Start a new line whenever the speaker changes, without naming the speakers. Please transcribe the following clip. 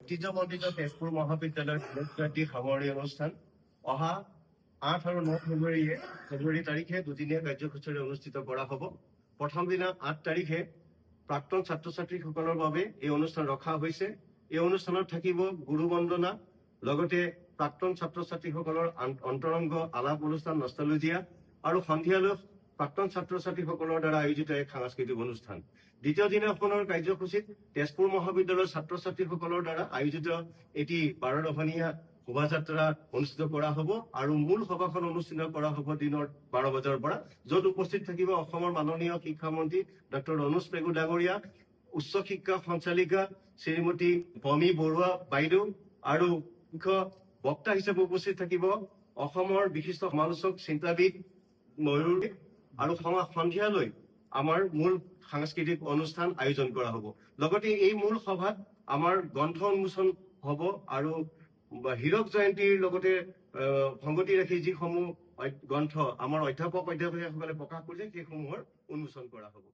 ঐতিহ্যমণ্ডিত তেজপুৰ মহাবিদ্যালয়ৰ শিক্ষাৰ্থী সামৰণি অনুষ্ঠান অহা 8 আৰু 9 ফেব্ৰুৱাৰী তাৰিখে দুদিনীয়া কাৰ্যসূচীৰে অনুষ্ঠিত কৰা হ'ব। প্ৰথম দিনা 8 তাৰিখে প্ৰাক্তন ছাত্ৰ ছাত্ৰীসকলৰ বাবে এই অনুষ্ঠান ৰখা হৈছে। এই অনুষ্ঠানত থাকিব গুৰু বন্দনা, লগতে প্ৰাক্তন ছাত্ৰ ছাত্ৰীসকলৰ অন্তৰংগ আলাপ অনুষ্ঠান নষ্টালজিয়া আৰু সন্ধিয়ালৈ প্ৰাক্তন ছাত্ৰ ছাত্ৰীসকলৰ দ্বাৰা আয়োজিত এক সাংস্কৃতিক অনুষ্ঠান। দ্বিতীয় দিনাখনৰ কাৰ্যসূচীত তেজপুৰ মহাবিদ্যালয়ৰ ছাত্ৰ ছাত্ৰীসকলৰ দ্বাৰা আয়োজিত এটি 12 দশনীয়া শোভাযাত্ৰা অনুষ্ঠিত কৰা হ'ব আৰু মূল সভাখন অনুষ্ঠিত কৰা হ'ব দিনৰ 12 বজাৰ পৰা, য'ত উপস্থিত থাকিব অসমৰ মাননীয় শিক্ষামন্ত্ৰী ডক্টৰ ৰণোজ পেগু ডাঙৰীয়া, উচ্চ শিক্ষা সঞ্চালিকা শ্ৰীমতী পমী বৰুৱা বাইদেউ আৰু মুখ্য বক্তা হিচাপে উপস্থিত থাকিব অসমৰ বিশিষ্ট সমালোচক চিন্তাবিদ ময়ূৰ আৰু সন্ধিয়ালৈ আমাৰ মূল সাংস্কৃতিক অনুষ্ঠান আয়োজন কৰা হ'ব। লগতে এই মূল সভাত আমাৰ গ্ৰন্থ উন্মোচন হ'ব আৰু হীৰক জয়ন্তীৰ লগতে সংগতি ৰাখি যিসমূহ গ্ৰন্থ আমাৰ অধ্যাপক অধ্যাপিকাসকলে প্ৰকাশ কৰিছে সেইসমূহৰ উন্মোচন কৰা হ'ব।